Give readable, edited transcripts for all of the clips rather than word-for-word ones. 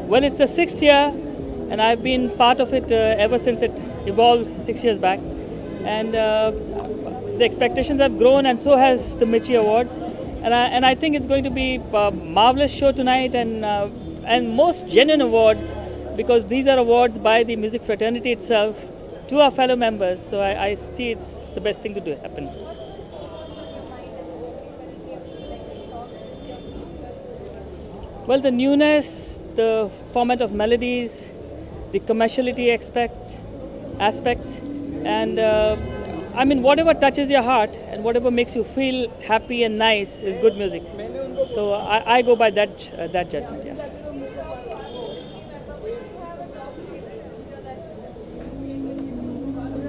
Well, it's the 6th year, and I've been part of it ever since it evolved 6 years back. And the expectations have grown, and so has the Mirchi Awards. And I think it's going to be a marvelous show tonight, and most genuine awards, because these are awards by the music fraternity itself to our fellow members. So I see it's the best thing to do happen. Well, the newness, the format of melodies, the commerciality aspects, and I mean, whatever touches your heart and whatever makes you feel happy and nice is good music. So I go by that judgment. Yeah.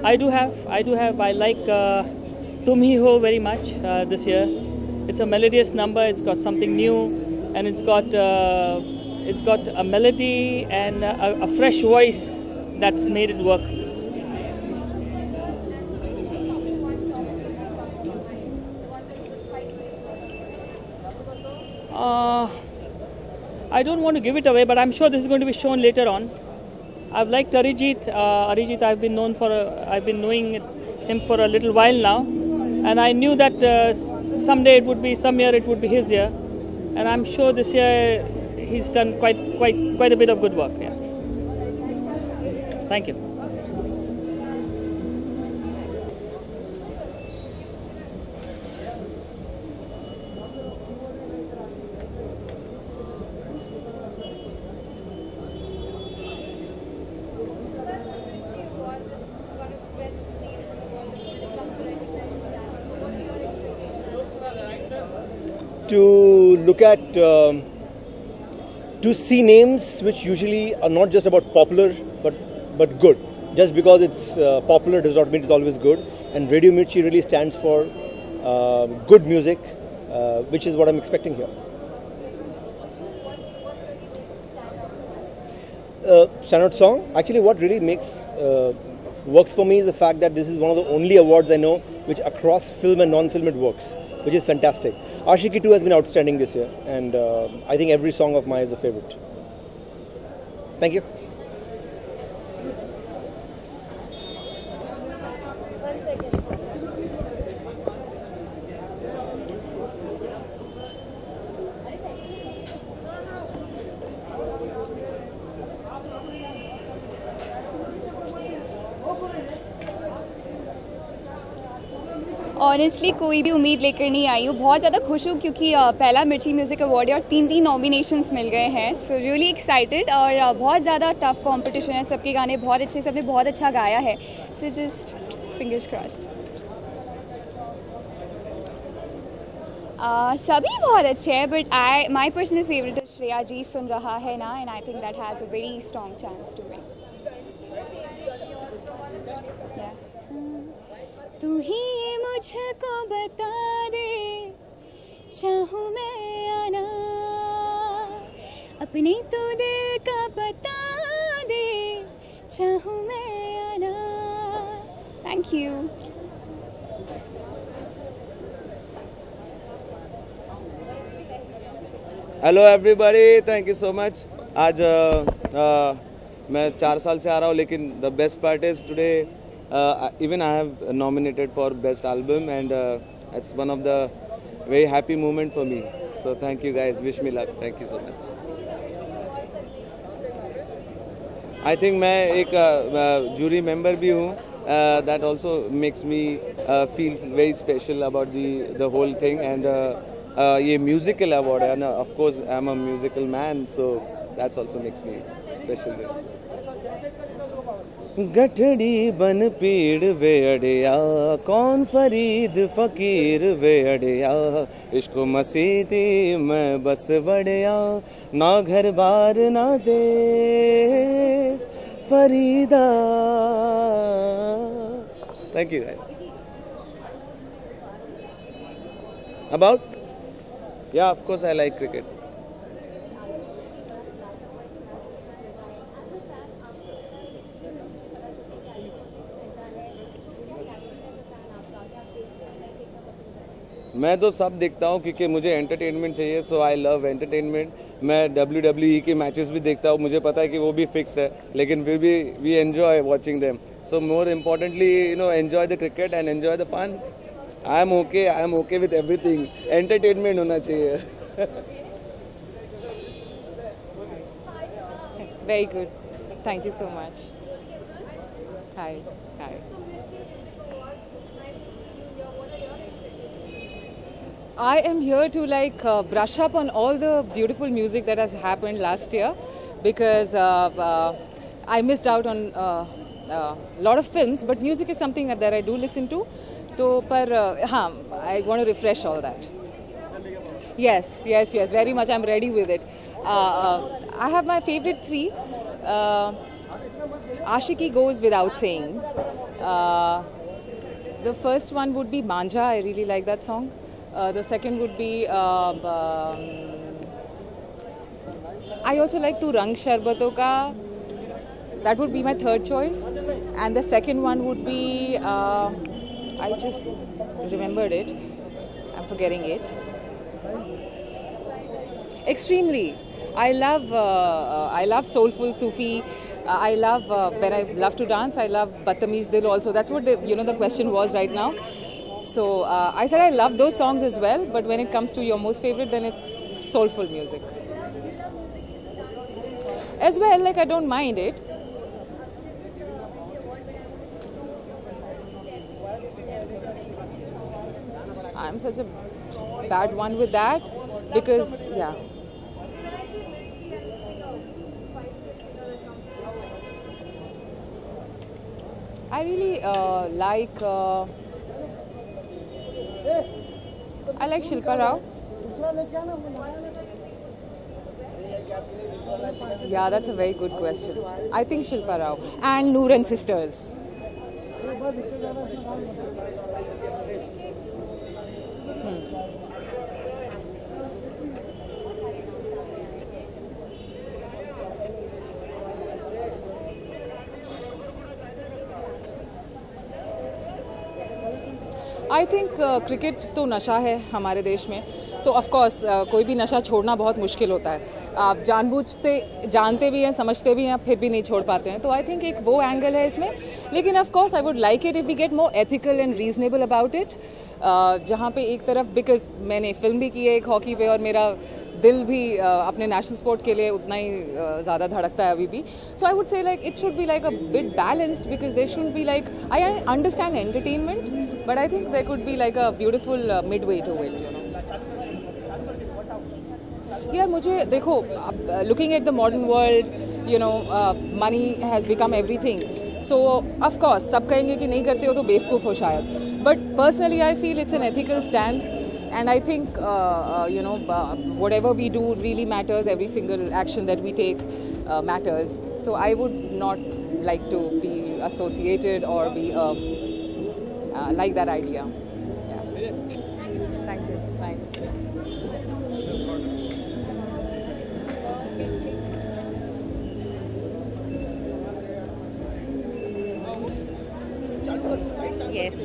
I do have. I like Tum Hi Ho very much this year. It's a melodious number. It's got something new. And it's got a melody and a fresh voice that's made it work. I don't want to give it away, but I'm sure this is going to be shown later on. I've liked Arijit. Arijit, I've been knowing him for a little while now, and I knew that some year it would be his year. And I'm sure this year he's done quite a bit of good work. Yeah. Thank you. To look at, to see names which usually are not just about popular but good. Just because it's popular does not mean it's always good. And Radio Mirchi really stands for good music, which is what I'm expecting here. Standout song? Actually, what really works for me is the fact that this is one of the only awards I know which across film and non-film it works, which is fantastic. Ashiki 2 has been outstanding this year, and I think every song of mine is a favorite. Thank you. Honestly कोई भी उम्मीद लेकर नहीं आई हूँ. बहुत ज़्यादा खुश हूँ क्योंकि पहला मिर्ची म्यूज़िक अवार्ड है और 3 नॉमिनेशंस मिल गए हैं. So really excited. और बहुत ज़्यादा टफ कंपटीशन है. सबके गाने बहुत अच्छे, सबने बहुत अच्छा गाया है. So just fingers crossed. सभी बहुत अच्छे हैं, बट माई पर्सनल फेवरेट है श्रेया जी. सुन रहा है ना, and I think that has a very strong chance to win. तू ही मुझको बता दे, चाहूँ मैं आना, अपने तो दिल का बता दे, चाहूँ मैं आना. Thank you. Hello everybody, thank you so much. आज मैं 4 साल से आ रहा हूँ, लेकिन the best part is today even I have nominated for best album, and it's one of the very happy moment for me. So thank you guys, wish me luck. Thank you so much. I think मैं एक jury member भी हूँ. That also makes me feel very special about the whole thing. And ये musical award है ना, of course I'm a musical man, so that's also makes me special. गठड़ी बन पीड़ वे अड़िया, कौन फरीद फकीर वे अड़िया, इश्क मसीती मैं बस बड़िया, ना घर बार ना देश Farida. Thank you guys. About? Yeah, of course I like cricket. मैं तो सब देखता हूँ क्योंकि मुझे एंटरटेनमेंट चाहिए, सो आई लव एंटरटेनमेंट। मैं WWE के मैचेस भी देखता हूँ, मुझे पता है कि वो भी फिक्स है, लेकिन फिर भी we enjoy watching them. So more importantly enjoy the cricket and enjoy the fun. I am okay with everything, entertainment होना चाहिए। Very good. Thank you so much. Hi. I am here to brush up on all the beautiful music that has happened last year, because I missed out on a lot of films, but music is something that I do listen to. So, I want to refresh all that. Yes, very much. I'm ready with it. I have my favorite three. Ashiki goes without saying. The first one would be Manja. I really like that song. The second would be I also like Tu Rang Sharbaton Ka. That would be my third choice. And the second one would be I just remembered it. I'm forgetting it. Extremely. I love soulful Sufi. I love when I love to dance. I love Batamiz Dil also. That's what the question was right now. So I said I love those songs as well. But when it comes to your most favorite, then it's soulful music. As well, I don't mind it. I'm such a bad one with that, because I really like Shilpa Rao. Yeah, that's a very good question. I think Shilpa Rao and Noor and Sisters. I think cricket तो नशा है हमारे देश में, तो of course कोई भी नशा छोड़ना बहुत मुश्किल होता है। आप जानते भी हैं, समझते भी हैं, फिर भी नहीं छोड़ पाते हैं। तो आई थिंक एक वो एंगल है इसमें। लेकिन of course I would like it if we get more ethical and reasonable about it, जहाँ पे एक तरफ, बिकॉज मैंने फिल्म भी की है एक हॉकी पे, और मेरा दिल भी अपने नेशनल स्पोर्ट के लिए उतना ही ज़्यादा धड़कता है अभी भी। So I would say it should be a bit balanced, because they should be I understand entertainment, but I think there could be a beautiful midway to it, Yeah, मुझे देखो, looking at the modern world, money has become everything. So of course सब कहेंगे कि नहीं करते हो तो बेवकूफ़ हो शायद, but personally I feel it's an ethical stand, and I think whatever we do really matters. Every single action that we take matters. So I would not like to be associated or be like that idea. Yeah. Thank you. Thanks. Yes.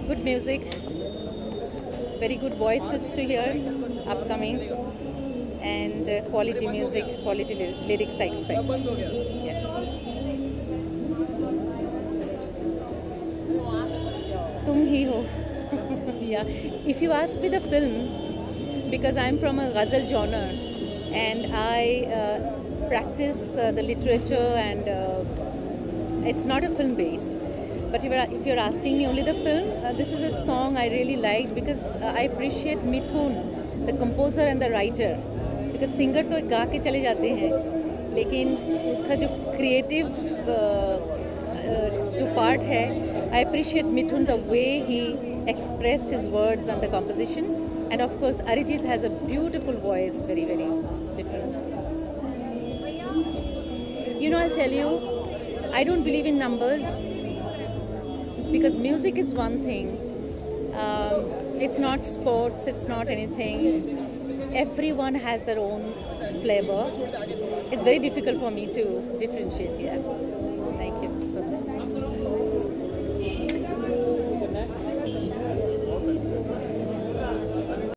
Good music. Very good voices to hear. Upcoming. And quality music, quality lyrics I expect. Yes. Tum hi ho. Yeah. If you ask me the film, because I'm from a ghazal genre and I practice the literature, and it's not a film based, but if you're asking me only the film, this is a song I really liked, because I appreciate Mithun, the composer and the writer, because singer तो गा के चले जाते हैं, लेकिन उसका जो creative जो part है, I appreciate Mithun, the way he expressed his words and the composition, and of course Arijit has a beautiful voice, very very different. I'll tell you, I don't believe in numbers, because music is one thing. It's not sports, it's not anything. Everyone has their own flavor. It's very difficult for me to differentiate here. Thank you.